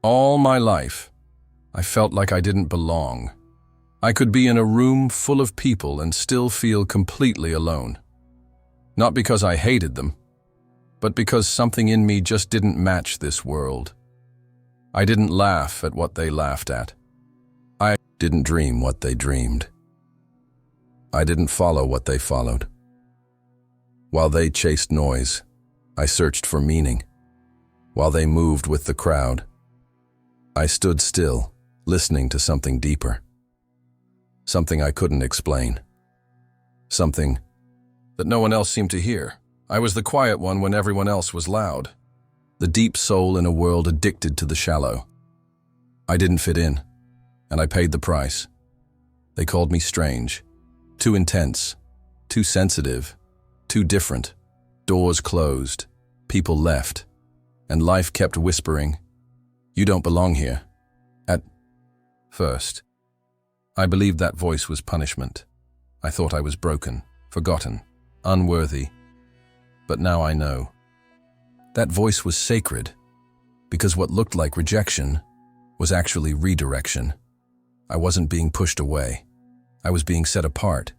All my life, I felt like I didn't belong. I could be in a room full of people and still feel completely alone. Not because I hated them, but because something in me just didn't match this world. I didn't laugh at what they laughed at. I didn't dream what they dreamed. I didn't follow what they followed. While they chased noise, I searched for meaning. While they moved with the crowd, I stood still, listening to something deeper. Something I couldn't explain. Something that no one else seemed to hear. I was the quiet one when everyone else was loud. The deep soul in a world addicted to the shallow. I didn't fit in, and I paid the price. They called me strange, too intense, too sensitive, too different. Doors closed, people left, and life kept whispering, "You don't belong here." At first, I believed that voice was punishment. I thought I was broken, forgotten, unworthy. But now I know. That voice was sacred, because what looked like rejection was actually redirection. I wasn't being pushed away. I was being set apart,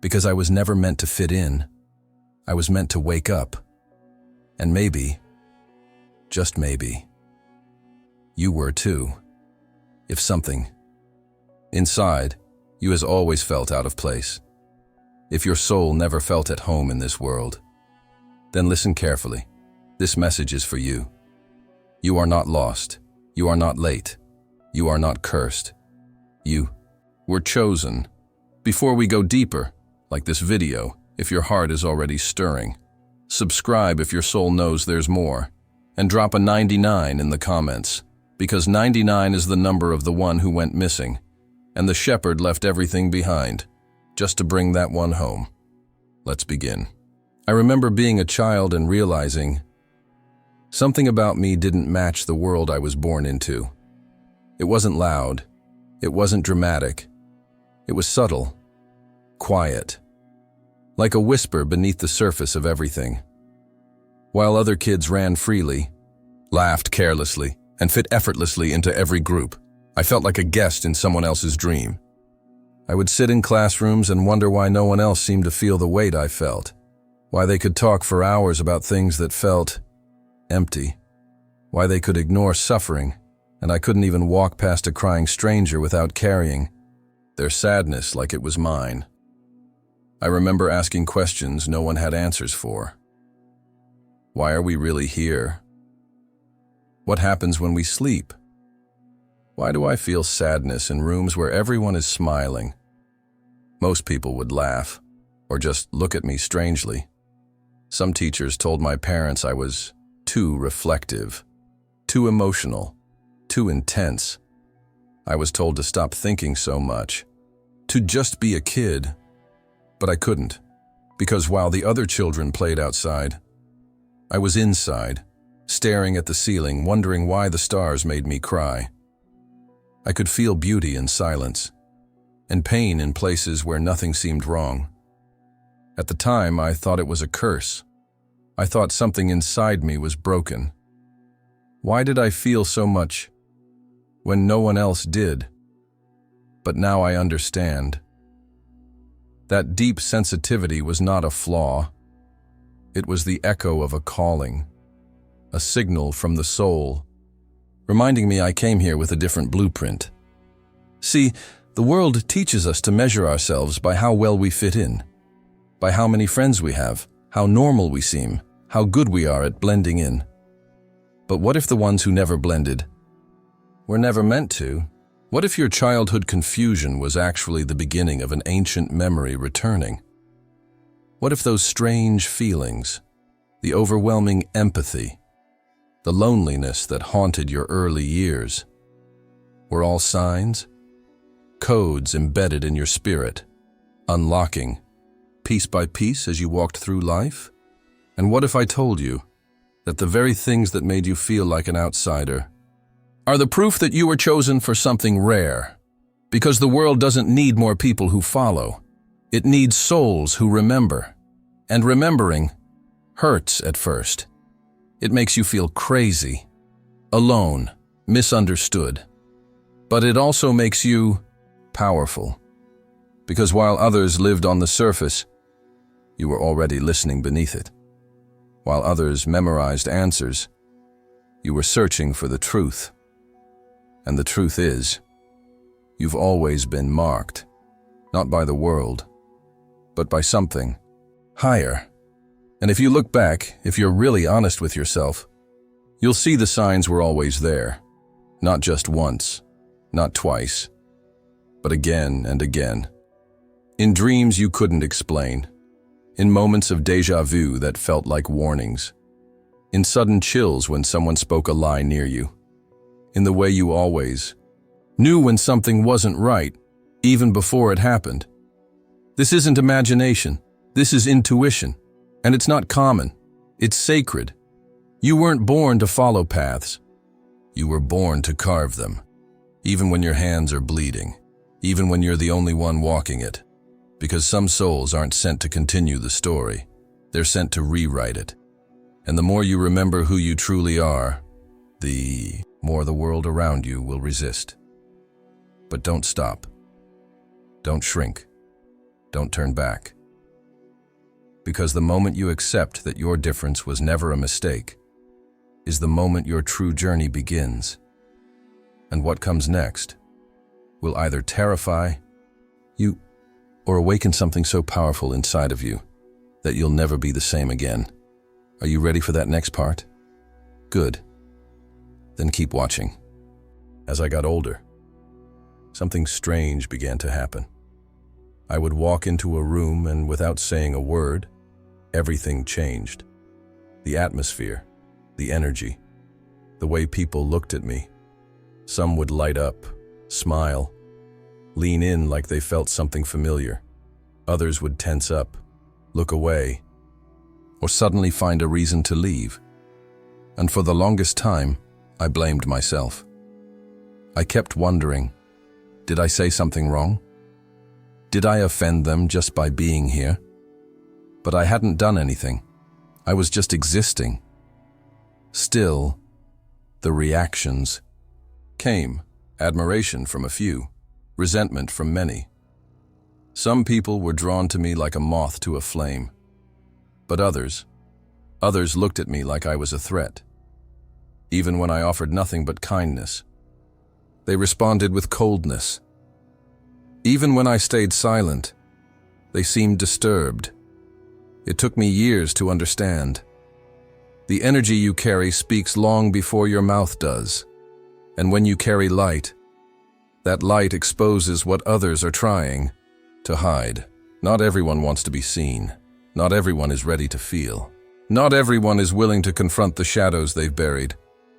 because I was never meant to fit in. I was meant to wake up. And maybe, just maybe, you were too. If something inside you has always felt out of place, if your soul never felt at home in this world, then listen carefully. This message is for you. You are not lost. You are not late. You are not cursed. You were chosen. Before we go deeper, like this video, if your heart is already stirring, subscribe if your soul knows there's more, and drop a 99 in the comments, because 99 is the number of the one who went missing, and the shepherd left everything behind, just to bring that one home. Let's begin. I remember being a child and realizing something about me didn't match the world I was born into. It wasn't loud. It wasn't dramatic. It was subtle, quiet, like a whisper beneath the surface of everything. While other kids ran freely, laughed carelessly, and fit effortlessly into every group, I felt like a guest in someone else's dream. I would sit in classrooms and wonder why no one else seemed to feel the weight I felt, why they could talk for hours about things that felt empty, why they could ignore suffering, and I couldn't even walk past a crying stranger without carrying their sadness like it was mine. I remember asking questions no one had answers for. Why are we really here? What happens when we sleep? Why do I feel sadness in rooms where everyone is smiling? Most people would laugh, or just look at me strangely. Some teachers told my parents I was too reflective, too emotional, too intense. I was told to stop thinking so much, to just be a kid. But I couldn't, because while the other children played outside, I was inside, staring at the ceiling, wondering why the stars made me cry. I could feel beauty in silence, and pain in places where nothing seemed wrong. At the time, I thought it was a curse. I thought something inside me was broken. Why did I feel so much when no one else did? But now I understand. That deep sensitivity was not a flaw. It was the echo of a calling, a signal from the soul, reminding me I came here with a different blueprint. See, the world teaches us to measure ourselves by how well we fit in, by how many friends we have, how normal we seem, how good we are at blending in. But what if the ones who never blended were never meant to? What if your childhood confusion was actually the beginning of an ancient memory returning? What if those strange feelings, the overwhelming empathy, the loneliness that haunted your early years, were all signs, codes embedded in your spirit, unlocking piece by piece as you walked through life? And what if I told you that the very things that made you feel like an outsider are the proof that you were chosen for something rare? Because the world doesn't need more people who follow. It needs souls who remember. And remembering hurts at first. It makes you feel crazy, alone, misunderstood. But it also makes you powerful. Because while others lived on the surface, you were already listening beneath it. While others memorized answers, you were searching for the truth. And the truth is, you've always been marked, not by the world, but by something higher. And if you look back, if you're really honest with yourself, you'll see the signs were always there. Not just once, not twice, but again and again. In dreams you couldn't explain, in moments of déjà vu that felt like warnings, in sudden chills when someone spoke a lie near you, in the way you always knew when something wasn't right, even before it happened. This isn't imagination, this is intuition, and it's not common, it's sacred. You weren't born to follow paths, you were born to carve them, even when your hands are bleeding, even when you're the only one walking it. Because some souls aren't sent to continue the story, they're sent to rewrite it. And the more you remember who you truly are, the more the world around you will resist. But don't stop. Don't shrink. Don't turn back. Because the moment you accept that your difference was never a mistake is the moment your true journey begins. And what comes next will either terrify you or awaken something so powerful inside of you that you'll never be the same again. Are you ready for that next part? Good. Then keep watching. As I got older, something strange began to happen. I would walk into a room and without saying a word, everything changed. The atmosphere, the energy, the way people looked at me. Some would light up, smile, lean in like they felt something familiar. Others would tense up, look away, or suddenly find a reason to leave. And for the longest time, I blamed myself. I kept wondering, did I say something wrong? Did I offend them just by being here? But I hadn't done anything. I was just existing. Still, the reactions came. Admiration from a few, resentment from many. Some people were drawn to me like a moth to a flame. But others looked at me like I was a threat. Even when I offered nothing but kindness, they responded with coldness. Even when I stayed silent, they seemed disturbed. It took me years to understand. The energy you carry speaks long before your mouth does. And when you carry light, that light exposes what others are trying to hide. Not everyone wants to be seen. Not everyone is ready to feel. Not everyone is willing to confront the shadows they've buried.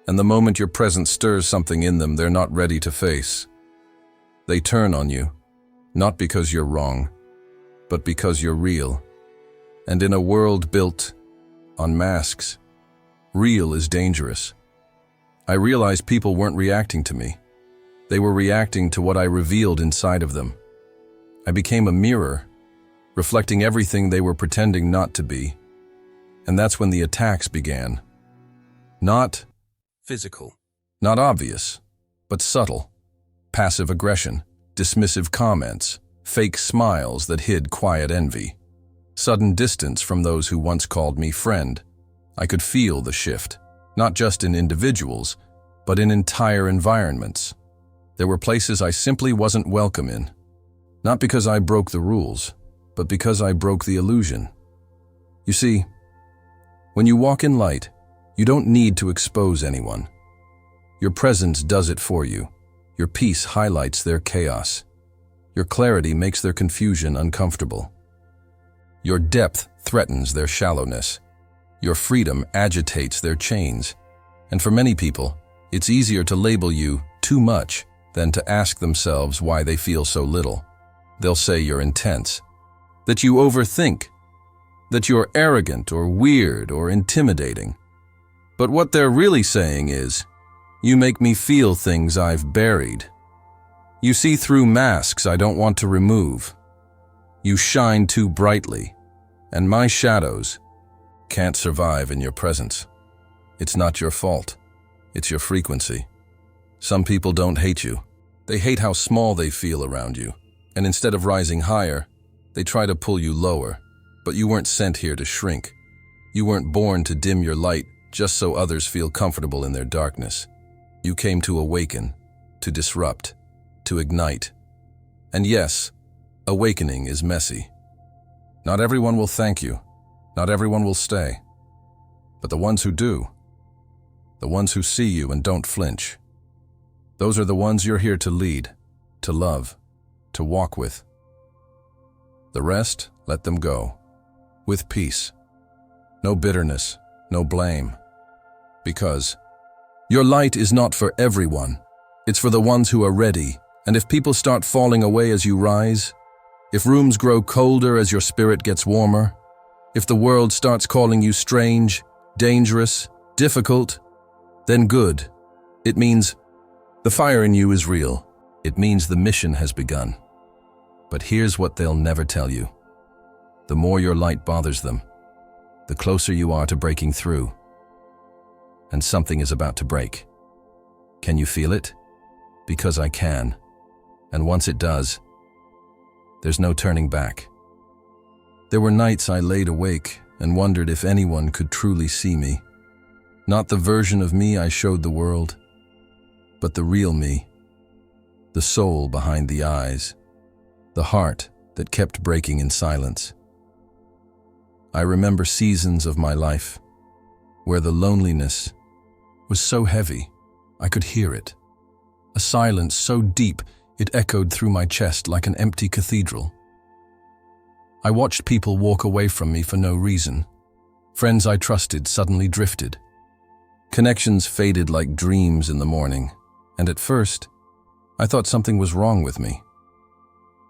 And the moment your presence stirs something in them they're not ready to face, they turn on you, not because you're wrong, but because you're real. And in a world built on masks, real is dangerous. I realized people weren't reacting to me. They were reacting to what I revealed inside of them. I became a mirror, reflecting everything they were pretending not to be. And that's when the attacks began. Not physical, not obvious, but subtle. Passive aggression, dismissive comments, fake smiles that hid quiet envy. Sudden distance from those who once called me friend. I could feel the shift, not just in individuals, but in entire environments. There were places I simply wasn't welcome in. Not because I broke the rules, but because I broke the illusion. You see, when you walk in light, you don't need to expose anyone. Your presence does it for you. Your peace highlights their chaos. Your clarity makes their confusion uncomfortable. Your depth threatens their shallowness. Your freedom agitates their chains. And for many people, it's easier to label you too much than to ask themselves why they feel so little. They'll say you're intense, that you overthink, that you're arrogant or weird or intimidating. But what they're really saying is, you make me feel things I've buried. You see through masks I don't want to remove. You shine too brightly, and my shadows can't survive in your presence. It's not your fault. It's your frequency. Some people don't hate you. They hate how small they feel around you. And instead of rising higher, they try to pull you lower. But you weren't sent here to shrink. You weren't born to dim your light just so others feel comfortable in their darkness. You came to awaken, to disrupt, to ignite. And yes, awakening is messy. Not everyone will thank you. Not everyone will stay. But the ones who do, the ones who see you and don't flinch, those are the ones you're here to lead, to love, to walk with. The rest, let them go, with peace. No bitterness, no blame. Because your light is not for everyone. It's for the ones who are ready. And if people start falling away as you rise, if rooms grow colder as your spirit gets warmer, if the world starts calling you strange, dangerous, difficult, then good. It means the fire in you is real. It means the mission has begun. But here's what they'll never tell you. The more your light bothers them, the closer you are to breaking through. And something is about to break. Can you feel it? Because I can. And once it does, there's no turning back. There were nights I laid awake and wondered if anyone could truly see me. Not the version of me I showed the world, but the real me. The soul behind the eyes. The heart that kept breaking in silence. I remember seasons of my life where the loneliness was so heavy I could hear it. A silence so deep it echoed through my chest like an empty cathedral. I watched people walk away from me for no reason. Friends I trusted suddenly drifted. Connections faded like dreams in the morning, and at first, I thought something was wrong with me.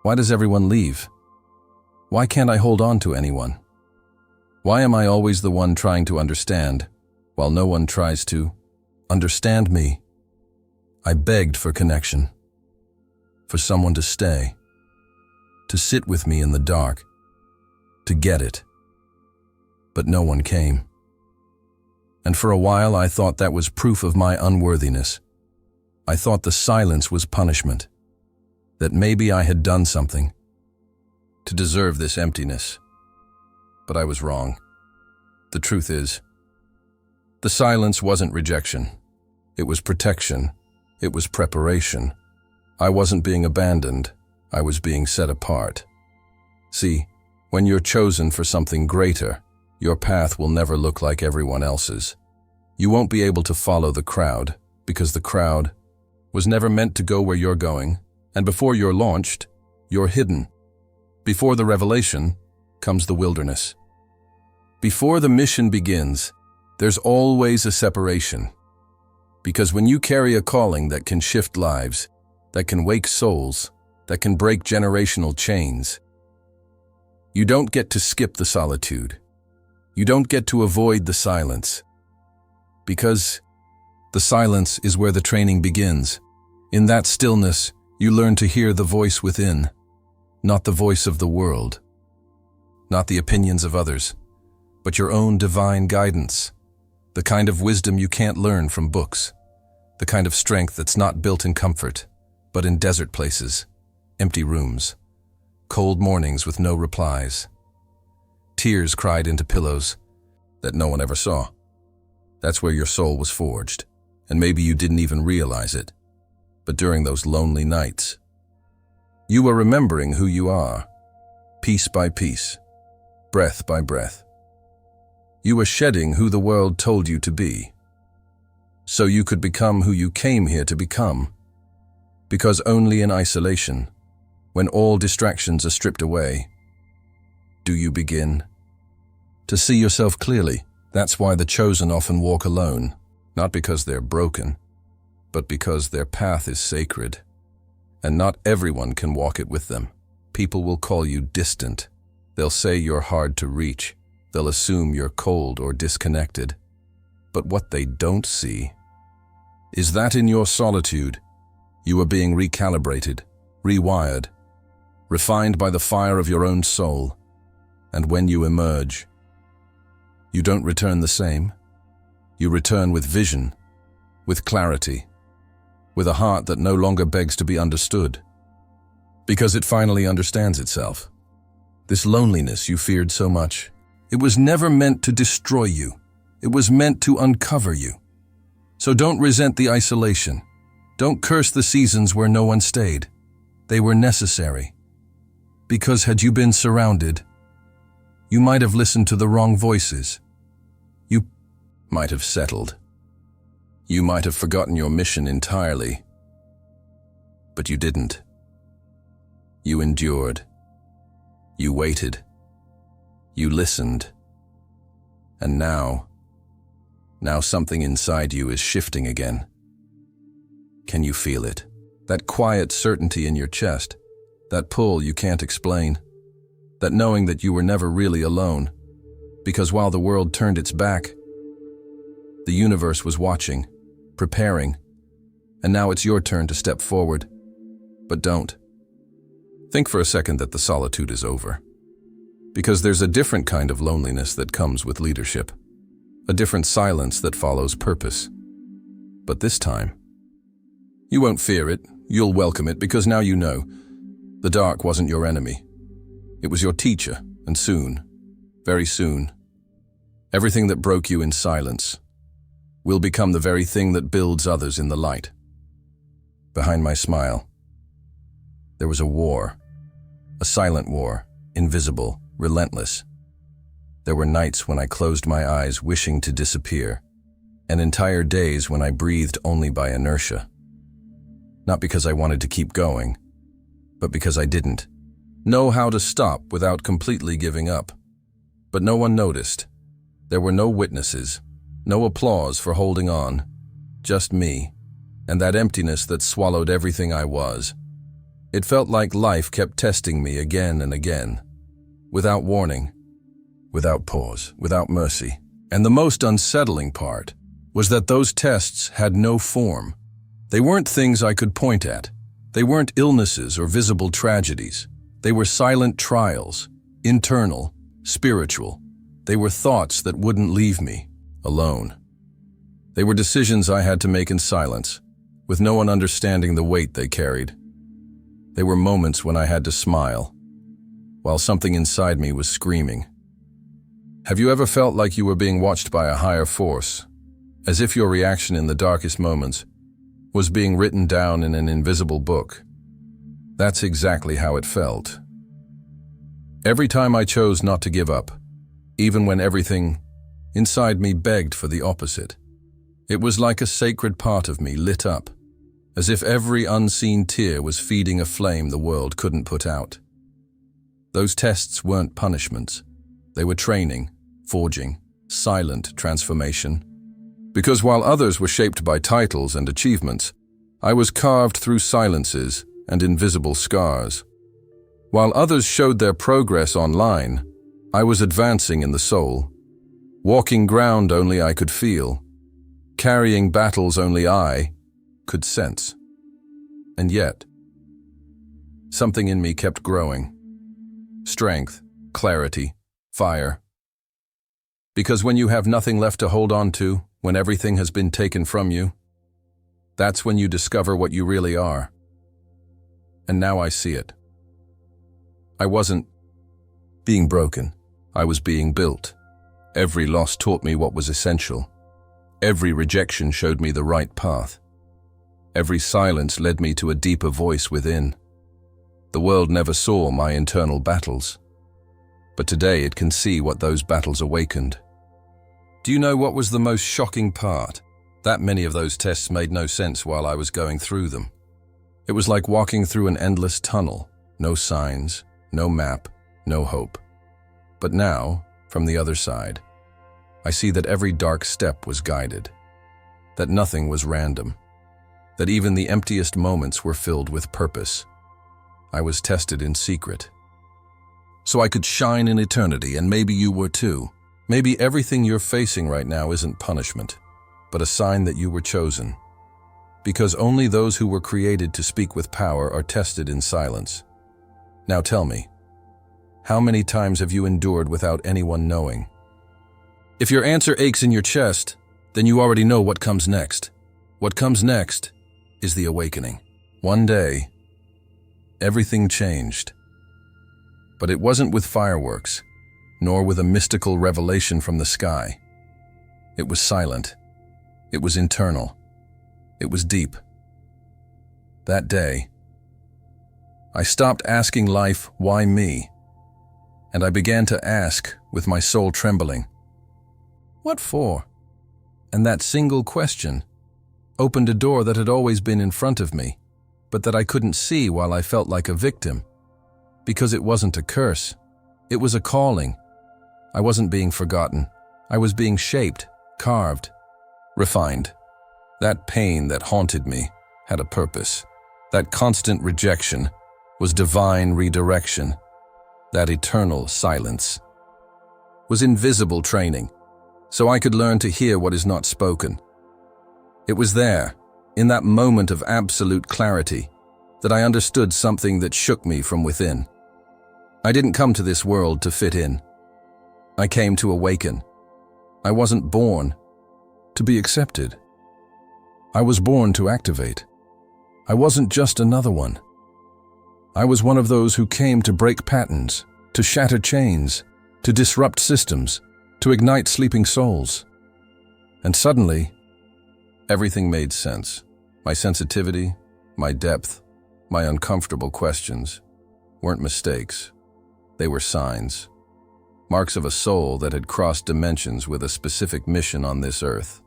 Why does everyone leave? Why can't I hold on to anyone? Why am I always the one trying to understand, while no one tries to understand me? I begged for connection, for someone to stay, to sit with me in the dark, to get it. But no one came. And for a while I thought that was proof of my unworthiness. I thought the silence was punishment, that maybe I had done something to deserve this emptiness. But I was wrong. The truth is, the silence wasn't rejection. It was protection. It was preparation. I wasn't being abandoned. I was being set apart. See, when you're chosen for something greater, your path will never look like everyone else's. You won't be able to follow the crowd, because the crowd was never meant to go where you're going, and before you're launched, you're hidden. Before the revelation comes the wilderness. Before the mission begins, there's always a separation. Because when you carry a calling that can shift lives, that can wake souls, that can break generational chains, you don't get to skip the solitude. You don't get to avoid the silence. Because the silence is where the training begins. In that stillness, you learn to hear the voice within, not the voice of the world, not the opinions of others, but your own divine guidance, the kind of wisdom you can't learn from books, the kind of strength that's not built in comfort, but in desert places, empty rooms, cold mornings with no replies, tears cried into pillows that no one ever saw. That's where your soul was forged, and maybe you didn't even realize it. But during those lonely nights, you were remembering who you are, piece by piece, breath by breath. You were shedding who the world told you to be, so you could become who you came here to become. Because only in isolation, when all distractions are stripped away, do you begin to see yourself clearly. That's why the chosen often walk alone, not because they're broken, but because their path is sacred, and not everyone can walk it with them. People will call you distant. They'll say you're hard to reach. They'll assume you're cold or disconnected. But what they don't see is that in your solitude, you are being recalibrated, rewired, refined by the fire of your own soul. And when you emerge, you don't return the same. You return with vision, with clarity, with a heart that no longer begs to be understood, because it finally understands itself. This loneliness you feared so much, it was never meant to destroy you. It was meant to uncover you. So don't resent the isolation. Don't curse the seasons where no one stayed. They were necessary. Because had you been surrounded, you might have listened to the wrong voices. You might have settled. You might have forgotten your mission entirely. But you didn't. You endured. You waited. You listened. And now something inside you is shifting again. Can you feel it? That quiet certainty in your chest, that pull you can't explain, that knowing that you were never really alone, because while the world turned its back, the universe was watching, preparing, and now it's your turn to step forward. But don't. Think for a second that the solitude is over. Because there's a different kind of loneliness that comes with leadership, a different silence that follows purpose. But this time, you won't fear it, you'll welcome it, because now you know the dark wasn't your enemy. It was your teacher, and soon, very soon, everything that broke you in silence will become the very thing that builds others in the light. Behind my smile, there was a war, a silent war, invisible, relentless. There were nights when I closed my eyes wishing to disappear, and entire days when I breathed only by inertia. Not because I wanted to keep going, but because I didn't know how to stop without completely giving up. But no one noticed. There were no witnesses, no applause for holding on, just me, and that emptiness that swallowed everything I was. It felt like life kept testing me again and again, without warning, without pause, without mercy. And the most unsettling part was that those tests had no form. They weren't things I could point at. They weren't illnesses or visible tragedies. They were silent trials, internal, spiritual. They were thoughts that wouldn't leave me alone. They were decisions I had to make in silence, with no one understanding the weight they carried. They were moments when I had to smile, while something inside me was screaming. Have you ever felt like you were being watched by a higher force, as if your reaction in the darkest moments was being written down in an invisible book? That's exactly how it felt. Every time I chose not to give up, even when everything inside me begged for the opposite, it was like a sacred part of me lit up, as if every unseen tear was feeding a flame the world couldn't put out. Those tests weren't punishments. They were training, forging, silent transformation. Because while others were shaped by titles and achievements, I was carved through silences and invisible scars. While others showed their progress online, I was advancing in the soul, walking ground only I could feel, carrying battles only I could sense. And yet, something in me kept growing. Strength, clarity, fire. Because when you have nothing left to hold on to, when everything has been taken from you, that's when you discover what you really are. And now I see it. I wasn't being broken. I was being built. Every loss taught me what was essential. Every rejection showed me the right path. Every silence led me to a deeper voice within. The world never saw my internal battles, but today it can see what those battles awakened. Do you know what was the most shocking part? That many of those tests made no sense while I was going through them. It was like walking through an endless tunnel, no signs, no map, no hope. But now, from the other side, I see that every dark step was guided, that nothing was random, that even the emptiest moments were filled with purpose. I was tested in secret, so I could shine in eternity, and maybe you were too. Maybe everything you're facing right now isn't punishment, but a sign that you were chosen. Because only those who were created to speak with power are tested in silence. Now tell me, how many times have you endured without anyone knowing? If your answer aches in your chest, then you already know what comes next. What comes next is the awakening. One day, everything changed. But it wasn't with fireworks, nor with a mystical revelation from the sky. It was silent. It was internal. It was deep. That day, I stopped asking life, why me? And I began to ask, with my soul trembling, what for? And that single question opened a door that had always been in front of me, but that I couldn't see while I felt like a victim. Because it wasn't a curse. It was a calling. I wasn't being forgotten. I was being shaped, carved, refined. That pain that haunted me had a purpose. That constant rejection was divine redirection. That eternal silence was invisible training, so I could learn to hear what is not spoken. It was there, in that moment of absolute clarity, that I understood something that shook me from within. I didn't come to this world to fit in. I came to awaken. I wasn't born to be accepted. I was born to activate. I wasn't just another one. I was one of those who came to break patterns, to shatter chains, to disrupt systems, to ignite sleeping souls. And suddenly, everything made sense. My sensitivity, my depth, my uncomfortable questions weren't mistakes. They were signs, marks of a soul that had crossed dimensions with a specific mission on this earth.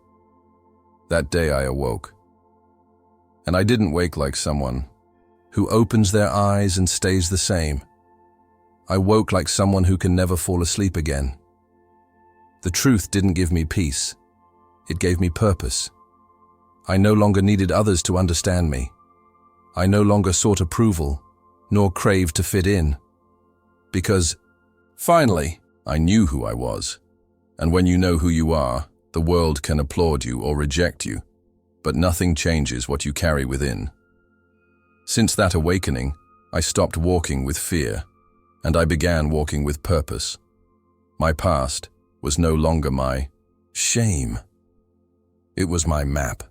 That day I awoke. And I didn't wake like someone who opens their eyes and stays the same. I woke like someone who can never fall asleep again. The truth didn't give me peace. It gave me purpose. I no longer needed others to understand me. I no longer sought approval, nor craved to fit in. Because, finally, I knew who I was. And when you know who you are, the world can applaud you or reject you, but nothing changes what you carry within. Since that awakening, I stopped walking with fear, and I began walking with purpose. My past was no longer my shame. It was my map.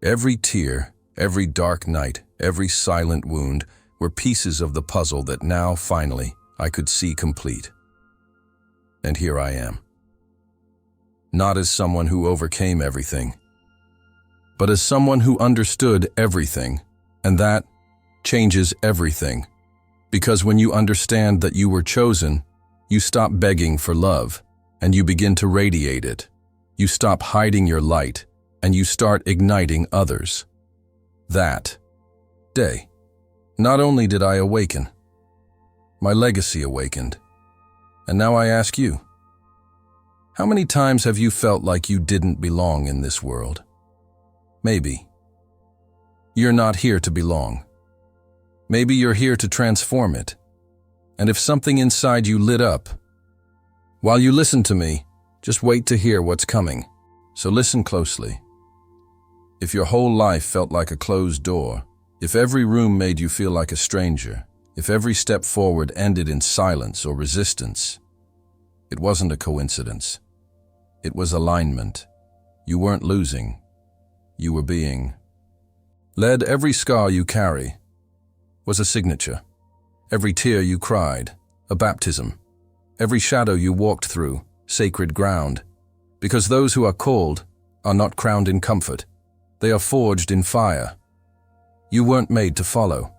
Every tear, every dark night, every silent wound were pieces of the puzzle that now, finally, I could see complete. And here I am. Not as someone who overcame everything, but as someone who understood everything, and that changes everything. Because when you understand that you were chosen, you stop begging for love, and you begin to radiate it. You stop hiding your light, and you start igniting others. That day, not only did I awaken, my legacy awakened. And now I ask you, how many times have you felt like you didn't belong in this world? Maybe you're not here to belong. Maybe you're here to transform it. And if something inside you lit up, while you listen to me, just wait to hear what's coming. So listen closely. If your whole life felt like a closed door, if every room made you feel like a stranger, if every step forward ended in silence or resistance, it wasn't a coincidence. It was alignment. You weren't losing. You were being led. Every scar you carry was a signature. Every tear you cried, a baptism. Every shadow you walked through, sacred ground. Because those who are called are not crowned in comfort. They are forged in fire. You weren't made to follow.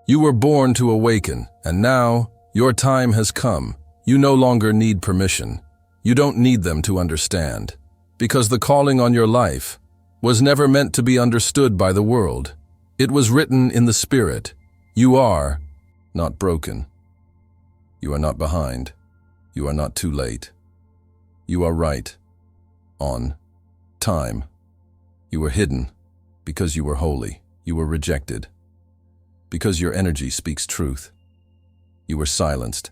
You were born to awaken, and now your time has come. You no longer need permission. You don't need them to understand. Because the calling on your life was never meant to be understood by the world. It was written in the spirit. You are not broken. You are not behind. You are not too late. You are right. On time. You were hidden because you were holy. You were rejected because your energy speaks truth. You were silenced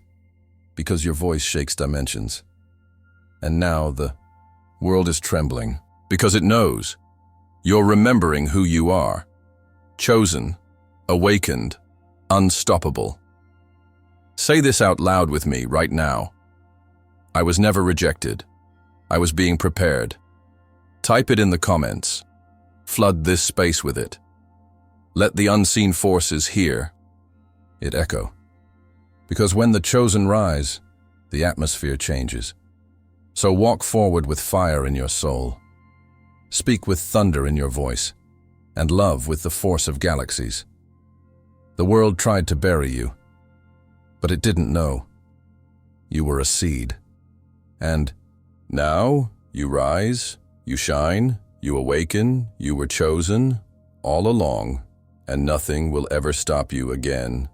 because your voice shakes dimensions. And now the world is trembling because it knows you're remembering who you are. Chosen, awakened, unstoppable. Say this out loud with me right now. I was never rejected. I was being prepared. Type it in the comments. Flood this space with it. Let the unseen forces hear it echo. Because when the chosen rise, the atmosphere changes. So walk forward with fire in your soul. Speak with thunder in your voice, and love with the force of galaxies. The world tried to bury you, but it didn't know. You were a seed. And now you rise, you shine, you awaken, you were chosen all along, and nothing will ever stop you again.